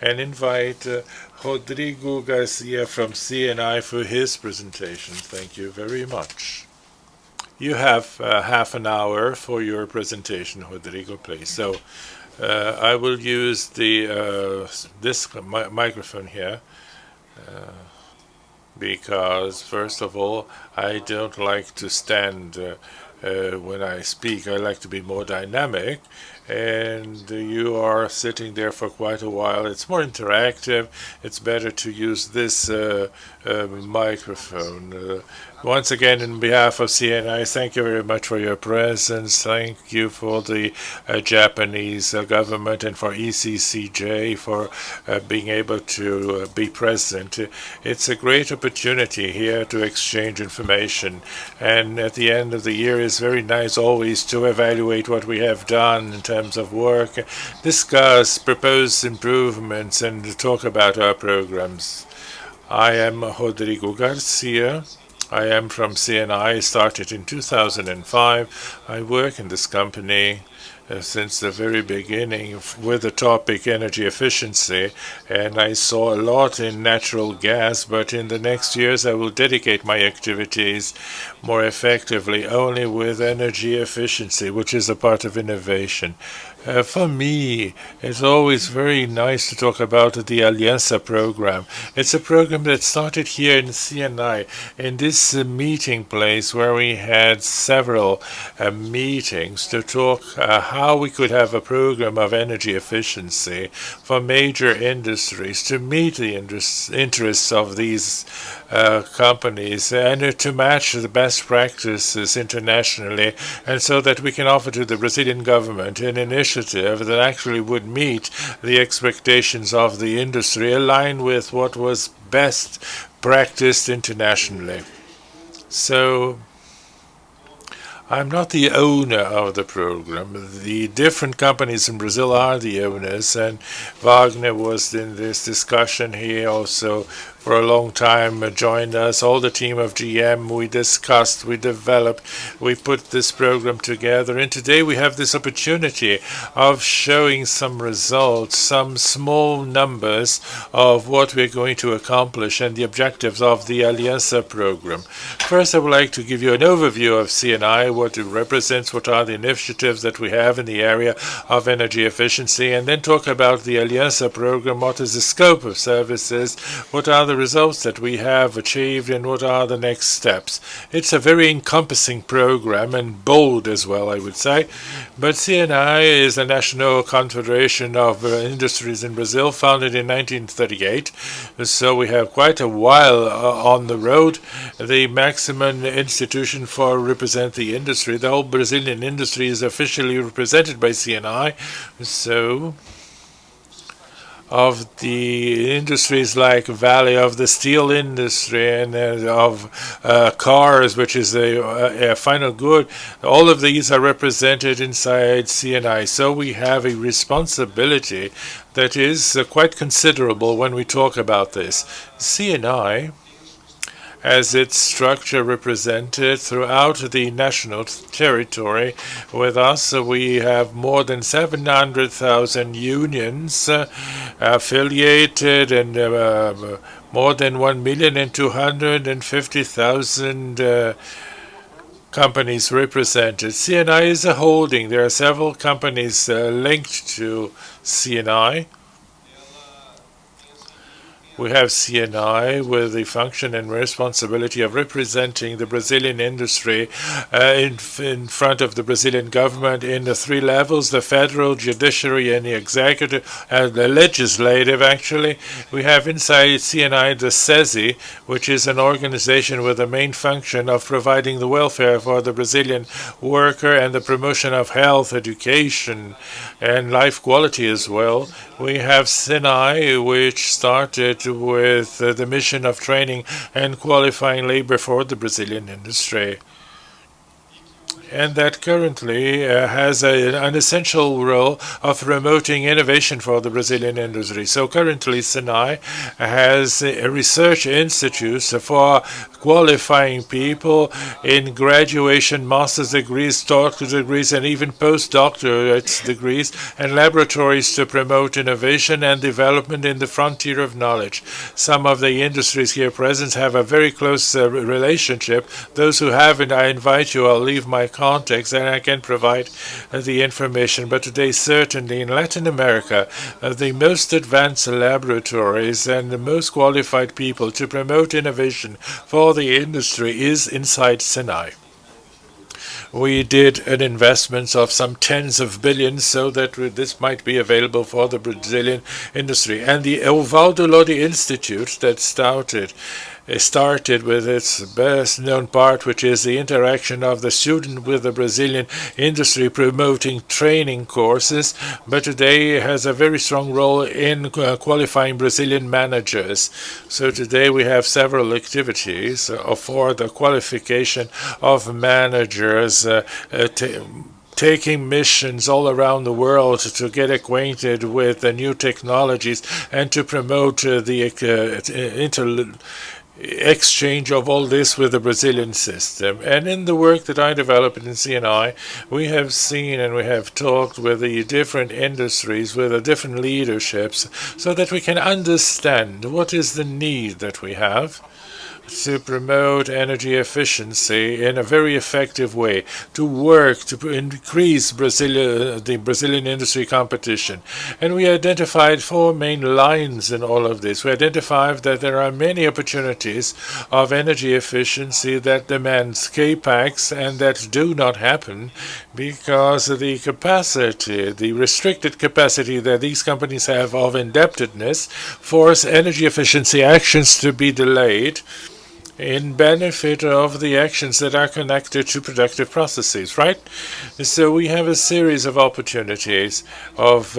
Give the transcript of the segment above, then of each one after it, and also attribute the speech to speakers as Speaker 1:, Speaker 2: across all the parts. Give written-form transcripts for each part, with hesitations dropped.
Speaker 1: and invite Rodrigo Garcia from CNI for his presentation. Thank you very much. You have half an hour for your presentation, Rodrigo, please. So I will use this microphone here because, first of all, I don't like to stand when I speak. I like to be more dynamic, and you are sitting there for quite a while. It's more interactive. It's better to use this microphone. Once again, in behalf of CNI, thank you very much for your presence. Thank you for the Japanese government and for ECCJ for being able to be present. It's a great opportunity here to exchange information, and at the end of the year it's very nice always to evaluate what we have done in terms of work, discuss, propose improvements, and talk about our programs. I am Rodrigo Garcia. I am from CNI, started in 2005. I work in this company since the very beginning with the topic energy efficiency, and I saw a lot in natural gas, but in the next years I will dedicate my activities more effectively only with energy efficiency, which is a part of innovation. For me, it's always very nice to talk about the Aliança program. It's a program that started here in CNI, in this meeting place where we had several meetings to talk how we could have a program of energy efficiency for major industries to meet the interests of these companies and to match the best practices internationally, and so that we can offer to the Brazilian government an initiative that actually would meet the expectations of the industry, aligned with what was best practiced internationally. So I'm not the owner of the program. The different companies in Brazil are the owners, and Wagner was in this discussion. He also for a long time joined us. All the team of GM, we discussed, we developed, we put this program together, and today we have this opportunity of showing some results, some small numbers of what we're going to accomplish and the objectives of the Aliança program. First, I would like to give you an overview of CNI, what it represents, what are the initiatives that we have in the area of energy efficiency, and then talk about the Aliança program, what is the scope of services, what are the results that we have achieved, and what are the next steps. It's a very encompassing program and bold as well, I would say. But CNI is a national confederation of industries in Brazil, founded in 1938. So we have quite a while on the road. The maximum institution for represent the industry. The whole Brazilian industry is officially represented by CNI. So of the industries like Valley, of the steel industry, and of cars, which is a final good, all of these are represented inside CNI. So we have a responsibility that is quite considerable when we talk about this. CNI, as its structure represented throughout the national territory. With us, we have more than 700,000 unions affiliated and more than 1,250,000 companies represented. CNI is a holding. There are several companies linked to CNI. We have CNI with the function and responsibility of representing the Brazilian industry in front of the Brazilian government in the three levels, the federal, judiciary, and the executive, the legislative, actually. We have inside CNI the SESI, which is an organization with the main function of providing the welfare for the Brazilian worker and the promotion of health, education, and life quality as well. We have CNI, which started with the mission of training and qualifying labor for the Brazilian industry. and that currently has an essential role of promoting innovation for the Brazilian industry. So currently CNI has a research institute for qualifying people in graduation, master's degrees, doctorate degrees, and even postdoctorate degrees, and laboratories to promote innovation and development in the frontier of knowledge. Some of the industries here present have a very close relationship. Those who haven't, I invite you, I'll leave my contacts and I can provide the information. But today, certainly in Latin America, the most advanced laboratories and the most qualified people to promote innovation for the industry is inside CNI. We did an investment of some tens of billions so that this might be available for the Brazilian industry. And the Osvaldo Lodi Institute that started with its best known part, which is the interaction of the student with the Brazilian industry, promoting training courses, but today has a very strong role in qualifying Brazilian managers. So today we have several activities for the qualification of managers, taking missions all around the world to get acquainted with the new technologies and to promote the exchange of all this with the Brazilian system. And in the work that I developed in CNI, we have seen and we have talked with the different industries, with the different leaderships, so that we can understand what is the need that we have to promote energy efficiency in a very effective way, to work to increase the Brazilian industry competition. And we identified four main lines in all of this. We identified that there are many opportunities of energy efficiency that demands CAPEX and that do not happen because of the capacity, the restricted capacity that these companies have of indebtedness, force energy efficiency actions to be delayed in benefit of the actions that are connected to productive processes, right? So we have a series of opportunities of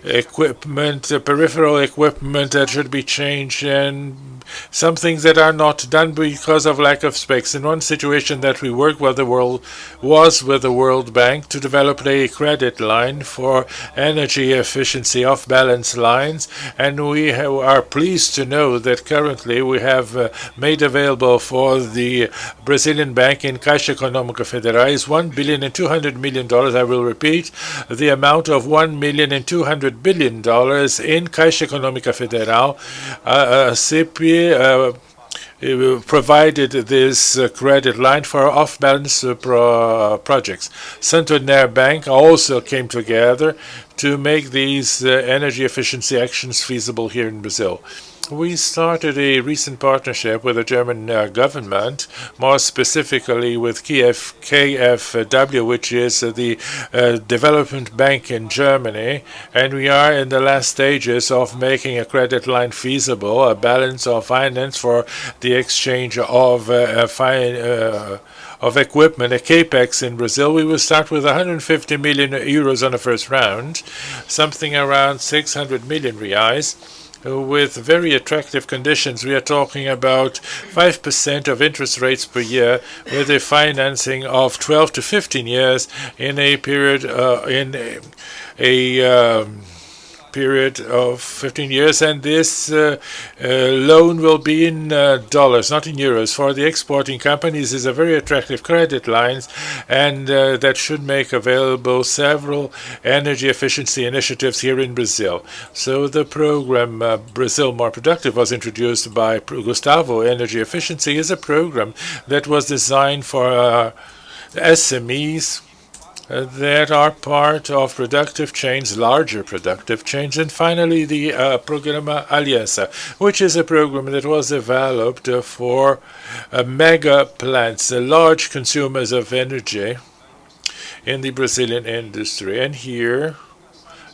Speaker 1: equipment, peripheral equipment that should be changed, and some things that are not done because of lack of specs. In one situation that we worked with the World Bank to develop a credit line for energy efficiency off-balance lines, and we are pleased to know that currently we have made available for the Brazilian bank in Caixa Econômica Federal is $1.2 billion. I will repeat the amount of $1.2 billion in Caixa Econômica Federal. CP provided this credit line for off-balance projects. Santander Bank also came together to make these energy efficiency actions feasible here in Brazil. We started a recent partnership with the German government, more specifically with KfW, which is the development bank in Germany, and we are in the last stages of making a credit line feasible, a balance of finance for the exchange of equipment, a capex in Brazil. We will start with 150 million euros on the first round, something around 600 million reais. With very attractive conditions. We are talking about 5% of interest rates per year, with a financing of 12 to 15 years in a period period of 15 years, and this loan will be in dollars, not in euros. For the exporting companies, is a very attractive credit lines, and that should make available several energy efficiency initiatives here in Brazil. So the program Brazil More Productive was introduced by Gustavo. Energy efficiency is a program that was designed for SMEs that are part of productive chains, larger productive chains. And finally, the Programa Aliança, which is a program that was developed for mega plants, large consumers of energy in the Brazilian industry. And here,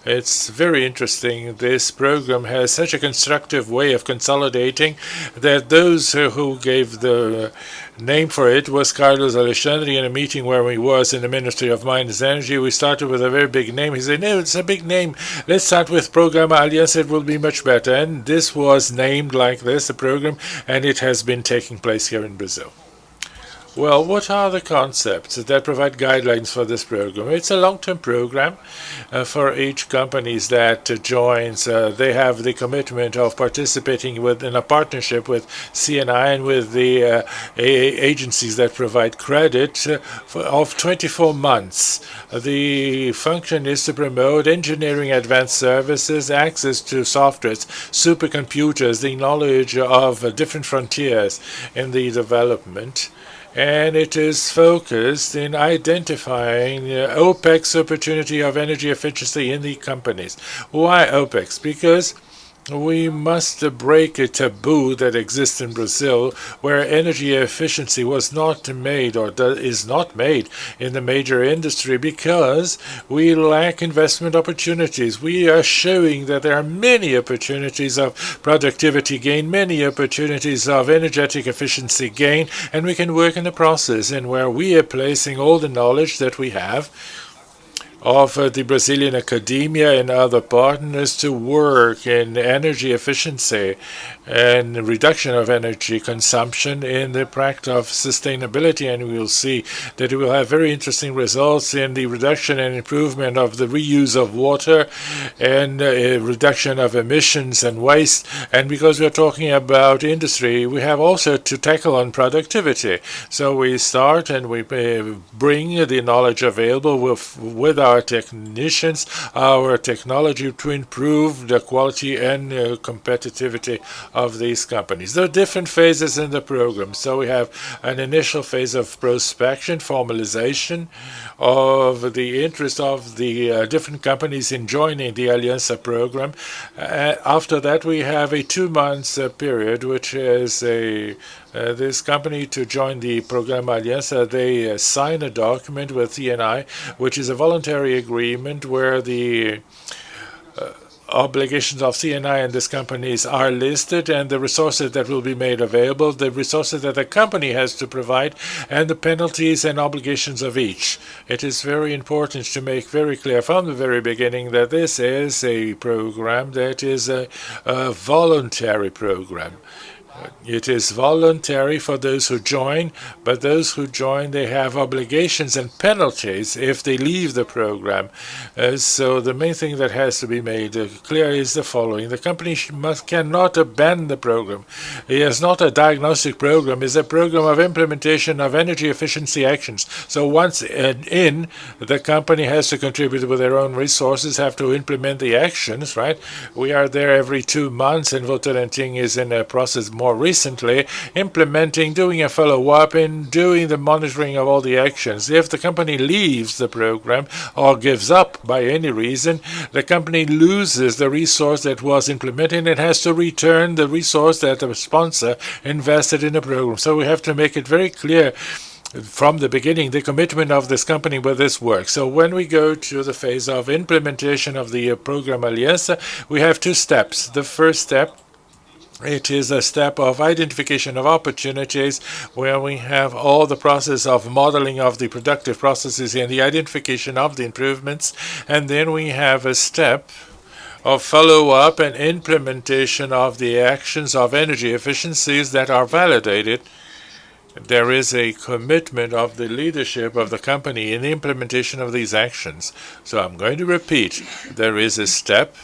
Speaker 1: it's very interesting. This program has such a constructive way of consolidating that those who gave the name for it was Carlos Alexandre. In a meeting where we was in the Ministry of Mines and Energy, we started with a very big name. He said, no, it's a big name. Let's start with Programa Aliança. It will be much better. And this was named like this, the program, and it has been taking place here in Brazil. Well, what are the concepts that provide guidelines for this program? It's a long-term program for each companies that joins. They have the commitment of participating in a partnership with CNI and with the agencies that provide credit of 24 months. The function is to promote engineering advanced services, access to softwares, supercomputers, the knowledge of different frontiers in the development, and it is focused in identifying OPEX opportunity of energy efficiency in the companies. Why OPEX? Because we must break a taboo that exists in Brazil where energy efficiency was not made or is not made in the major industry because we lack investment opportunities. We are showing that there are many opportunities of productivity gain, many opportunities of energetic efficiency gain, and we can work in the process and where we are placing all the knowledge that we have of the Brazilian academia and other partners to work in energy efficiency and reduction of energy consumption in the practice of sustainability. And we will see that it will have very interesting results in the reduction and improvement of the reuse of water and reduction of emissions and waste. And because we're talking about industry, we have also to tackle on productivity. So we start and we bring the knowledge available with our technicians, our technology to improve the quality and competitivity of these companies. There are different phases in the program. So we have an initial phase of prospection, formalization of the interest of the different companies in joining the Aliança program. After that, we have a 2-month period, which is this company to join the program Aliança. They sign a document with CNI, which is a voluntary agreement where the obligations of CNI and these companies are listed and the resources that will be made available, the resources that the company has to provide, and the penalties and obligations of each. It is very important to make very clear from the very beginning that this is a program that is a voluntary program. It is voluntary for those who join, but those who join, they have obligations and penalties if they leave the program. So the main thing that has to be made clear is the following. The company cannot abandon the program. It is not a diagnostic program. It's a program of implementation of energy efficiency actions. So once in, the company has to contribute with their own resources, have to implement the actions, right? We are there every 2 months, and Votorantim is in a process more recently, implementing, doing a follow-up, and doing the monitoring of all the actions. If the company leaves the program or gives up by any reason, the company loses the resource that was implemented and it has to return the resource that the sponsor invested in the program. So we have to make it very clear from the beginning the commitment of this company with this work. So when we go to the phase of implementation of the program Aliança, we have 2 steps. The first step, it is a step of identification of opportunities where we have all the process of modeling of the productive processes and the identification of the improvements. And then we have a step of follow-up and implementation of the actions of energy efficiencies that are validated. There is a commitment of the leadership of the company in the implementation of these actions. So I'm going to repeat. There is a step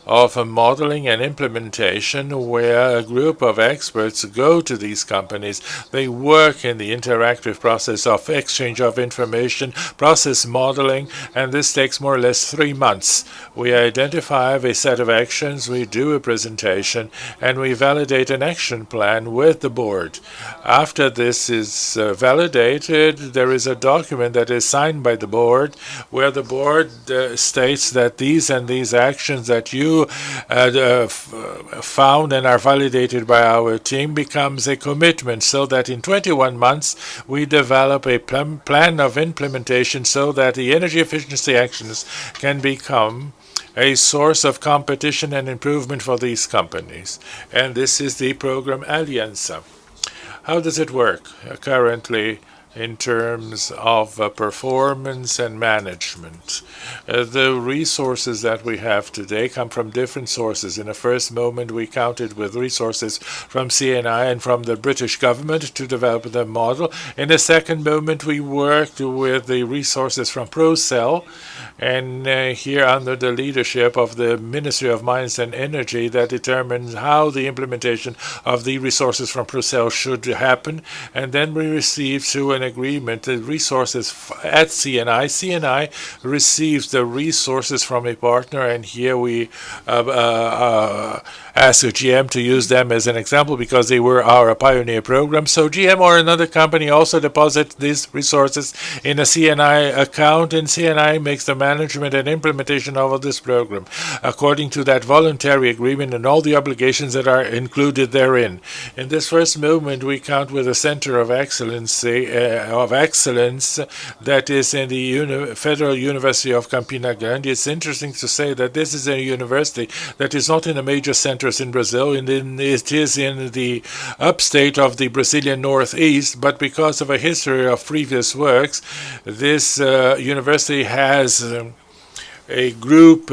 Speaker 1: of a modeling and implementation where a group of experts go to these companies. They work in the interactive process of exchange of information, process modeling, and this takes more or less 3 months. We identify a set of actions, we do a presentation, and we validate an action plan with the board. After this is validated, there is a document that is signed by the board where the board states that these and these actions that you found and are validated by our team becomes a commitment, so that in 21 months we develop a plan of implementation so that the energy efficiency actions can become a source of competition and improvement for these companies. And this is the program Aliança. How does it work? Currently, in terms of performance and management. The resources that we have today come from different sources. In the first moment, we counted with resources from CNI and from the British government to develop the model. In the second moment, we worked with the resources from ProCell, and here under the leadership of the Ministry of Mines and Energy that determines how the implementation of the resources from ProCell should happen. And then we received through an agreement the resources at CNI. CNI receives the resources from a partner, and here we asked GM to use them as an example because they were our pioneer program. So GM or another company also deposits these resources in a CNI account, and CNI makes the management and implementation of this program according to that voluntary agreement and all the obligations that are included therein. In this first moment, we count with a center of excellence that is in the Federal University of Campina Grande. It's interesting to say that this is a university that is not in a major centers in Brazil, and it is in the upstate of the Brazilian Northeast, but because of a history of previous works, this university has a group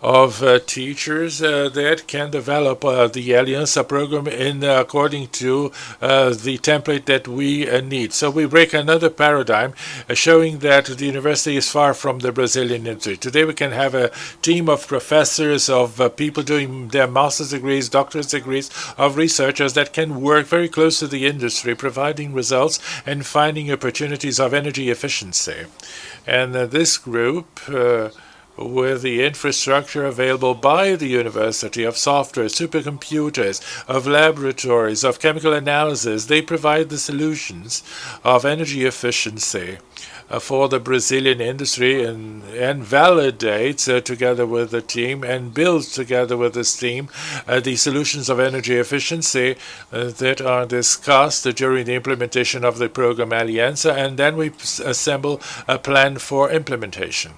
Speaker 1: of teachers that can develop the Aliança program according to the template that we need. So we break another paradigm showing that the university is far from the Brazilian industry. Today we can have a team of professors, of people doing their master's degrees, doctorate degrees, of researchers that can work very close to the industry, providing results and finding opportunities of energy efficiency. And this group with the infrastructure available by the university of software, supercomputers, of laboratories, of chemical analysis, they provide the solutions of energy efficiency for the Brazilian industry and validates together with the team and builds together with this team the solutions of energy efficiency that are discussed during the implementation of the program Aliança, and then we assemble a plan for implementation.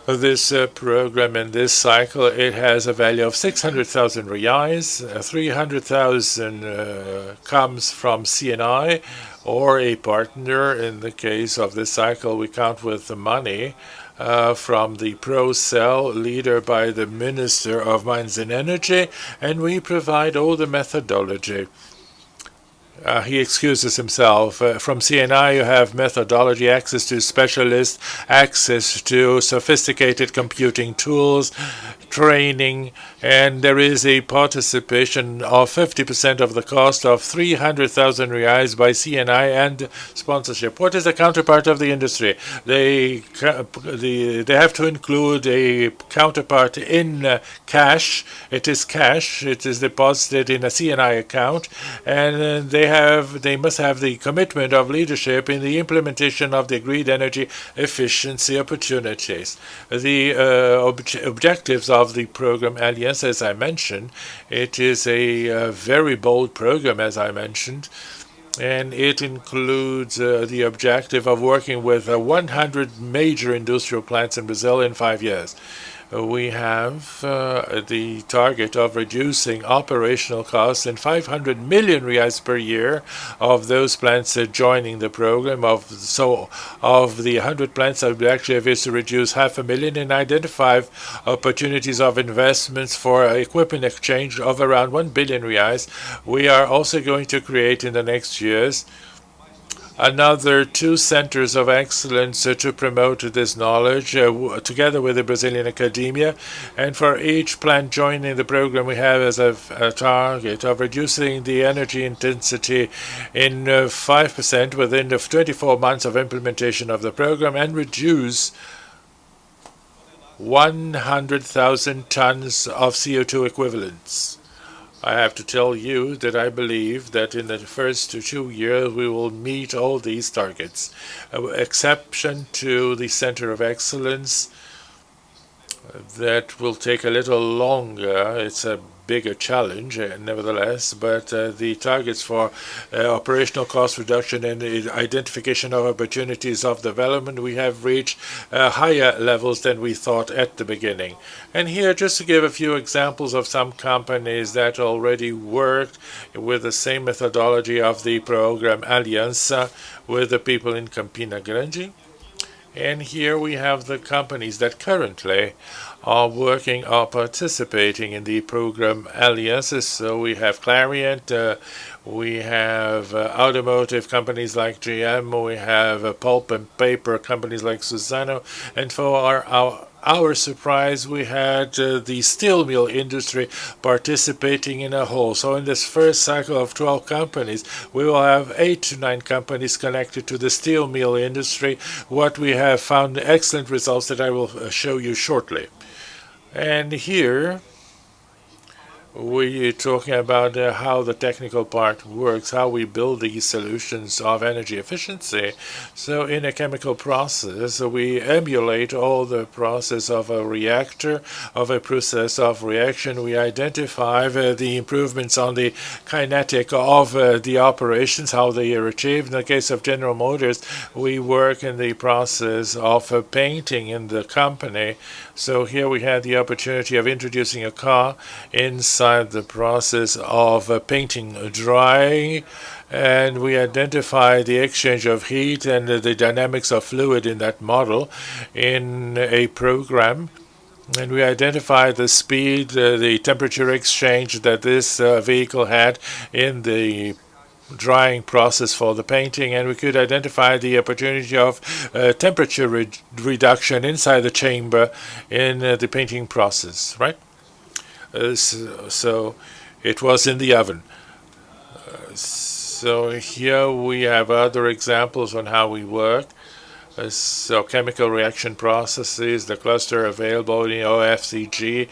Speaker 1: This program and this cycle, it has a value of 600,000 reais. 300,000 comes from CNI or a partner. In the case of this cycle, we count with the money from the ProCell, leader by the Minister of Mines and Energy, and we provide all the methodology. He excuses himself. From CNI, you have methodology, access to specialists, access to sophisticated computing tools, training, and there is a participation of 50% of the cost of 300,000 reais by CNI and sponsorship. What is the counterpart of the industry? They have to include a counterpart in cash. It is cash. It is deposited in a CNI account, and they must have the commitment of leadership in the implementation of the agreed energy efficiency opportunities. The objectives of the program Aliança, as I mentioned, it is a very bold program, as I mentioned, and it includes the objective of working with 100 major industrial plants in Brazil in 5 years. We have the target of reducing operational costs in 500 million reais per year of those plants joining the program. Of the 100 plants, our objective is to reduce 500,000 and identify opportunities of investments for equipment exchange of around 1 billion reais. We are also going to create in the next years another 2 centers of excellence to promote this knowledge together with the Brazilian academia. And for each plant joining the program, we have as a target of reducing the energy intensity in 5% within the 24 months of implementation of the program and reduce 100,000 tons of CO2 equivalents. I have to tell you that I believe that in the first 2 years we will meet all these targets. Exception to the Center of Excellence, That will take a little longer. It's a bigger challenge, nevertheless, but the targets for operational cost reduction and identification of opportunities of development, we have reached higher levels than we thought at the beginning. And here, just to give a few examples of some companies that already worked with the same methodology of the program Aliança with the people in Campina Grande. And here we have the companies that currently are working or participating in the program Alliances. So we have Clariant, we have automotive companies like GM, we have pulp and paper companies like Suzano, and for our surprise, we had the steel mill industry participating in a whole. So in this first cycle of 12 companies, we will have 8 to 9 companies connected to the steel mill industry. What we have found excellent results that I will show you shortly. And here we're talking about how the technical part works, how we build these solutions of energy efficiency. So in a chemical process, we emulate all the process of a reactor, of a process of reaction. We identify the improvements on the kinetic of the operations, how they are achieved. In the case of General Motors, we work in the process of painting in the company. So here we had the opportunity of introducing a car inside the process of painting drying, and we identify the exchange of heat and the dynamics of fluid in that model in a program. And we identify the speed, the temperature exchange that this vehicle had in the drying process for the painting, and we could identify the opportunity of temperature reduction inside the chamber in the painting process, right? So it was in the oven. So here we have other examples on how we work. So chemical reaction processes, the cluster available in OFCG,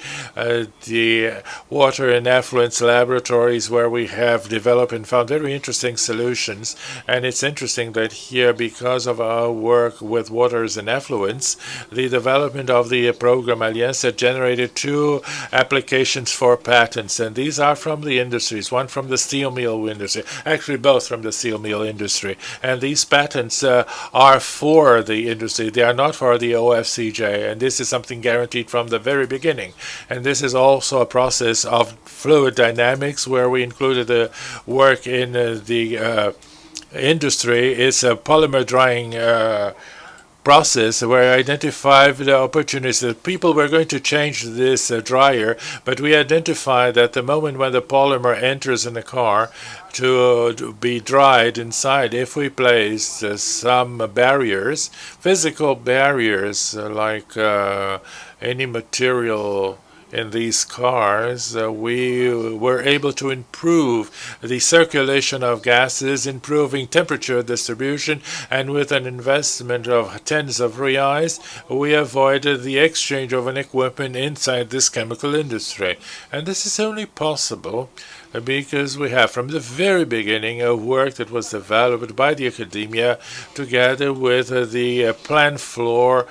Speaker 1: the water and effluents laboratories where we have developed and found very interesting solutions. And it's interesting that here, because of our work with waters and effluents, the development of the program Aliança generated 2 applications for patents. And these are from the industries, one from the steel mill industry, actually both from the steel mill industry. And these patents are for the industry. They are not for the OFCJ, and this is something guaranteed from the very beginning. And this is also a process of fluid dynamics where we included the work in the industry. It's a polymer drying process where I identified the opportunities that people were going to change this dryer, but we identified that the moment when the polymer enters in the car to be dried inside, if we place some barriers, physical barriers like any material in these cars, we were able to improve the circulation of gases, improving temperature distribution, and with an investment of tens of reais, we avoided the exchange of an equipment inside this chemical industry. And this is only possible because we have from the very beginning a work that was developed by the academia together with the plant floor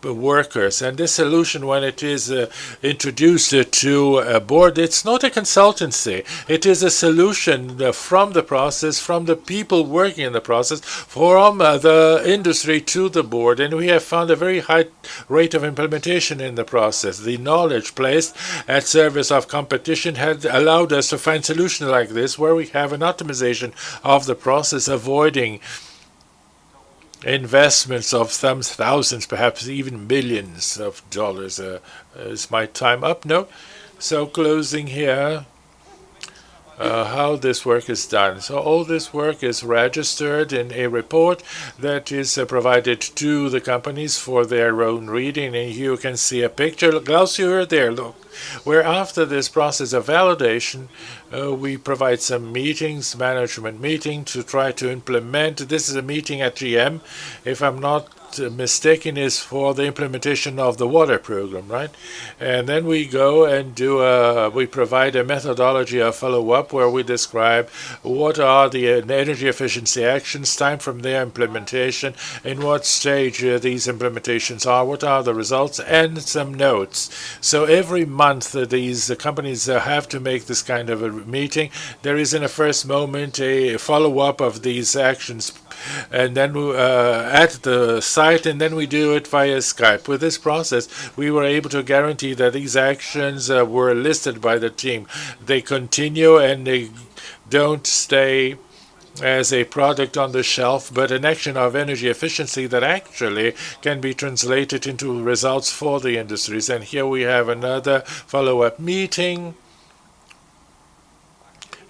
Speaker 1: workers. And this solution, when it is introduced to a board, it's not a consultancy. It is a solution from the process, from the people working in the process, from the industry to the board. And we have found a very high rate of implementation in the process. The knowledge placed at service of competition had allowed us to find solutions like this, where we have an optimization of the process, avoiding investments of some thousands, perhaps even millions of dollars. Is my time up? No? So closing here, how this work is done. So all this work is registered in a report that is provided to the companies for their own reading, and you can see a picture. Garcia, you're there, look. Where after this process of validation, we provide some meetings, management meeting, to try to implement. This is a meeting at GM. If I'm not mistaken, is for the implementation of the water program, right? And then we go and we provide a methodology of follow-up where we describe what are the energy efficiency actions, time from their implementation, in what stage these implementations are, what are the results, and some notes. So every month these companies have to make this kind of a meeting. There is in a first moment a follow-up of these actions, and then at the site, and then we do it via Skype. With this process, we were able to guarantee that these actions were listed by the team. They continue and they don't stay as a product on the shelf, but an action of energy efficiency that actually can be translated into results for the industries. And here we have another follow-up meeting.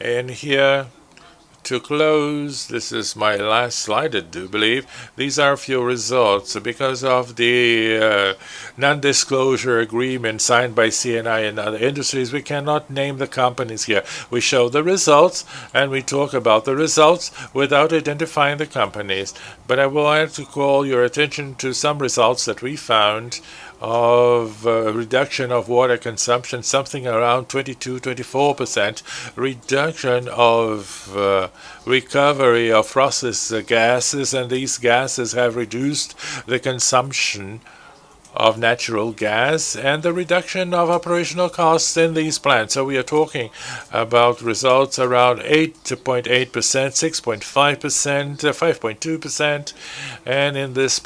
Speaker 1: And here, to close, this is my last slide, I do believe. These are a few results. Because of the non-disclosure agreement signed by CNI and other industries, we cannot name the companies here. We show the results and we talk about the results without identifying the companies. But I would like to call your attention to some results that we found of reduction of water consumption, something around 22-24%, reduction of recovery of processed gases, and these gases have reduced the consumption of natural gas and the reduction of operational costs in these plants. So we are talking about results around 8.8%, 6.5%, 5.2%. And in this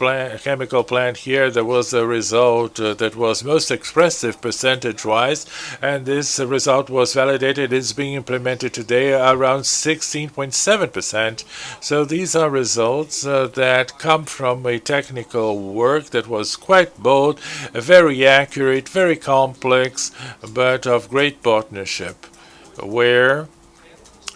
Speaker 1: chemical plant here, there was a result that was most expressive percentage-wise, and this result was validated. It's being implemented today around 16.7%. So these are results that come from a technical work that was quite bold, very accurate, very complex, but of great partnership, where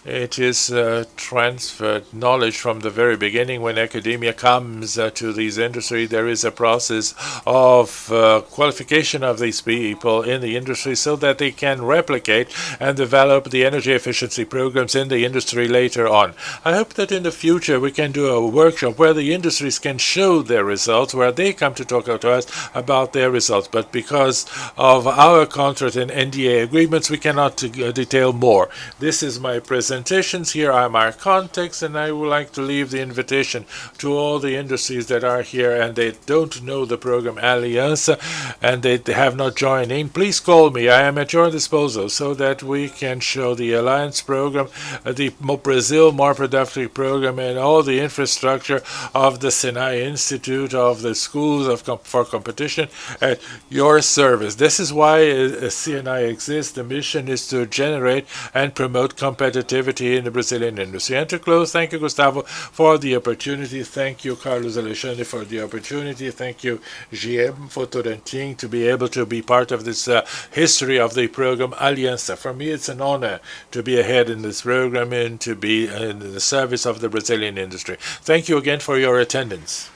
Speaker 1: it is transferred knowledge from the very beginning. When academia comes to these industries, there is a process of qualification of these people in the industry so that they can replicate and develop the energy efficiency programs in the industry later on. I hope that in the future we can do a workshop where the industries can show their results, where they come to talk to us about their results. But because of our contract and NDA agreements, we cannot detail more. This is my presentation. Here are my contacts, and I would like to leave the invitation to all the industries that are here and they don't know the program Aliança and they have not joined in. Please call me. I am at your disposal so that we can show the Alliance program, the Brazil More Productive program, and all the infrastructure of the CNI Institute, of the schools for competition at your service. This is why CNI exists. The mission is to generate and promote competitiveness in the Brazilian industry. And to close, thank you, Gustavo, for the opportunity. Thank you, Carlos Alexandre, for the opportunity. Thank you, GM, for Torantim, to be able to be part of this history of the program Aliança. For me, it's an honor to be ahead in this program and to be in the service of the Brazilian industry. Thank you again for your attendance.